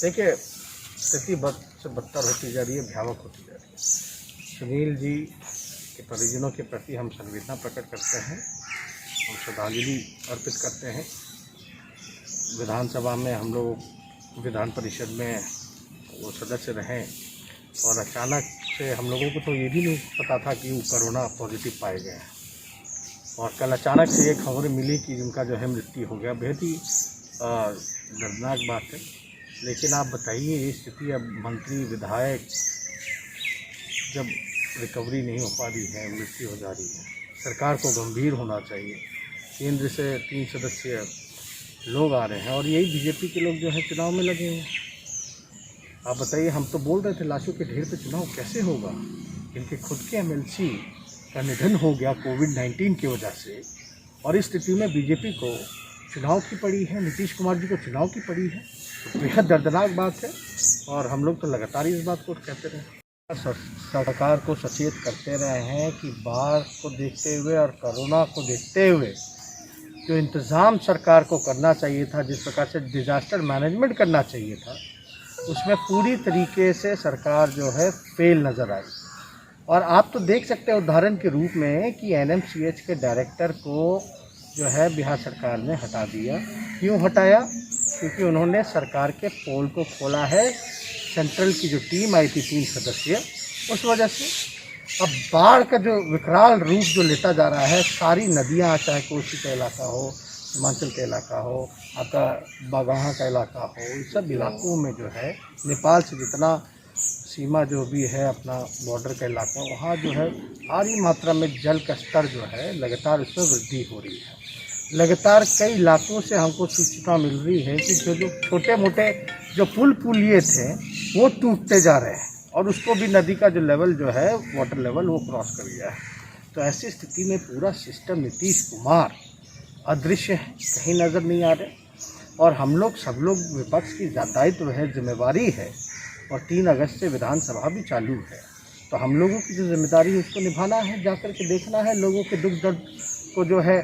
देखिए, स्थिति बद से बदतर होती जा रही है, भयावह होती जा रही है। सुनील जी के परिजनों के प्रति हम संवेदना प्रकट करते हैं, हम श्रद्धांजलि अर्पित करते हैं। विधानसभा में हम लोग विधान परिषद में वो सदस्य रहे और अचानक से हम लोगों को तो ये भी नहीं पता था कि वो कोरोना पॉजिटिव पाए गए हैं और कल अचानक से ये खबर मिली कि उनका जो है मृत्यु हो गया। बेहद ही दर्दनाक बात है। लेकिन आप बताइए, ये स्थिति अब मंत्री विधायक जब रिकवरी नहीं हो पा रही है, मृत्यु हो जा रही है, सरकार को गंभीर होना चाहिए। केंद्र से 3 सदस्य लोग आ रहे हैं और यही बीजेपी के लोग जो है चुनाव में लगे हैं। आप बताइए, हम तो बोल रहे थे लाशों के ढेर पे चुनाव कैसे होगा। इनके खुद के एमएलसी का निधन हो गया कोविड-19 की वजह से और इस स्थिति में बीजेपी को चुनाव की पड़ी है, नीतीश कुमार जी को चुनाव की पड़ी है। तो बेहद दर्दनाक बात है और हम लोग तो लगातार इस बात को कहते रहे, सरकार को सचेत करते रहे हैं कि बाढ़ को देखते हुए और कोरोना को देखते हुए जो इंतज़ाम सरकार को करना चाहिए था, जिस प्रकार से डिज़ास्टर मैनेजमेंट करना चाहिए था, उसमें पूरी तरीके से सरकार जो है फेल नज़र आई। और आप तो देख सकते हैं उदाहरण के रूप में कि एनएमसीएच के डायरेक्टर को जो है बिहार सरकार ने हटा दिया। क्यों हटाया? क्योंकि उन्होंने सरकार के पोल को खोला है। सेंट्रल की जो टीम आई थी 3 सदस्य, उस वजह से अब बाढ़ का जो विकराल रूप जो लेता जा रहा है, सारी नदियाँ, चाहे कोसी का इलाका हो, हिमाचल का इलाका हो, आपका बागाहा का इलाका हो, इस सब इलाकों में जो है नेपाल से जितना सीमा जो भी है अपना बॉर्डर का इलाका, वहाँ जो है भारी मात्रा में जल का स्तर जो है लगातार उसमें वृद्धि हो रही है। लगातार कई इलाकों से हमको सूचना मिल रही है कि जो छोटे मोटे जो पुल पुलिये थे वो टूटते जा रहे हैं और उसको भी नदी का जो लेवल जो है, वाटर लेवल, वो क्रॉस कर गया है। तो ऐसी स्थिति में पूरा सिस्टम नीतीश कुमार अदृश्य है, कहीं नज़र नहीं आ रहे और हम लोग सब लोग विपक्ष की दायित्व है, जिम्मेवारी है और 3 अगस्त से विधानसभा भी चालू है। तो हम लोगों की जो जिम्मेदारी है उसको निभाना है, जाकर के देखना है, लोगों के दुख दर्द को जो है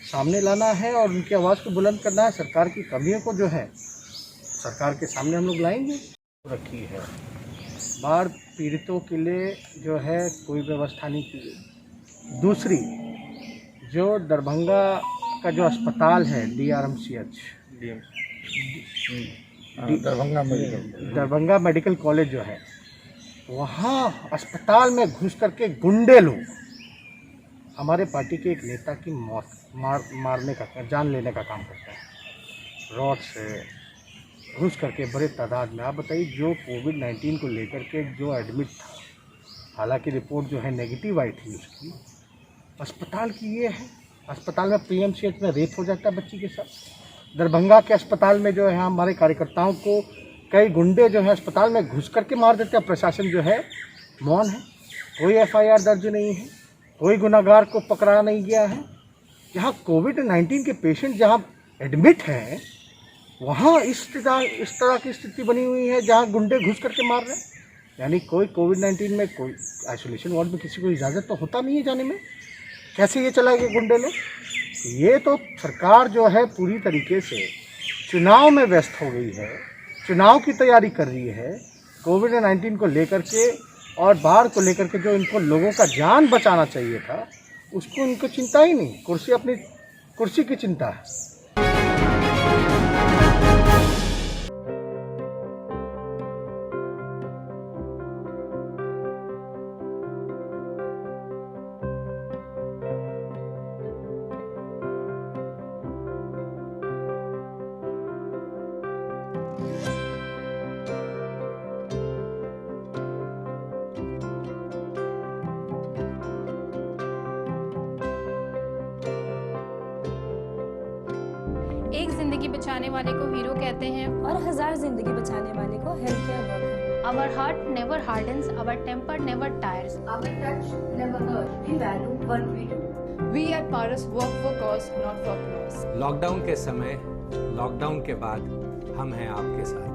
सामने लाना है और उनकी आवाज़ को बुलंद करना है। सरकार की कमियों को जो है सरकार के सामने हम लोग लाएंगे। रखी है बाढ़ पीड़ितों के लिए जो है कोई व्यवस्था नहीं की गई। दूसरी, जो दरभंगा का जो अस्पताल है DRMCH, दरभंगा मेडिकल कॉलेज जो है, वहाँ अस्पताल में घुस करके गुंडे लोग हमारे पार्टी के एक नेता की मारने का, जान लेने का काम करते हैं। रॉड से घुस करके बड़े तादाद में। आप बताइए, जो कोविड-19 को लेकर के जो एडमिट था, हालांकि रिपोर्ट जो है नेगेटिव आई थी उसकी, अस्पताल की ये है, अस्पताल में PMCH में रेप हो जाता है बच्ची के साथ। दरभंगा के अस्पताल में जो है हमारे कार्यकर्ताओं को कई गुंडे जो है अस्पताल में घुस करके मार देते हैं। प्रशासन जो है मौन है, कोई FIR दर्ज नहीं है, कोई गुनाहगार को पकड़ा नहीं गया है। जहाँ कोविड-19 के पेशेंट जहाँ एडमिट हैं, वहाँ इस तरह की स्थिति बनी हुई है जहाँ गुंडे घुस करके मार रहे हैं। यानी कोई कोविड-19 में, कोई आइसोलेशन वार्ड में किसी को इजाज़त तो होता नहीं है जाने में। कैसे ये चला गया गुंडे लोग? ये तो सरकार जो है पूरी तरीके से चुनाव में व्यस्त हो गई है, चुनाव की तैयारी कर रही है। कोविड-19 को लेकर के और बाढ़ को लेकर के जो इनको लोगों का जान बचाना चाहिए था, उसको इनको चिंता ही नहीं। अपनी कुर्सी की चिंता है। एक जिंदगी बचाने वाले को हीरो कहते हैं और 1000 जिंदगी बचाने वाले को health care worker. Our heart never hardens, our temper never tires. Our touch never hurts. We value what we do. We at Paras work for cause, not for applause. Lockdown के समय, lockdown के बाद हम हैं आपके साथ।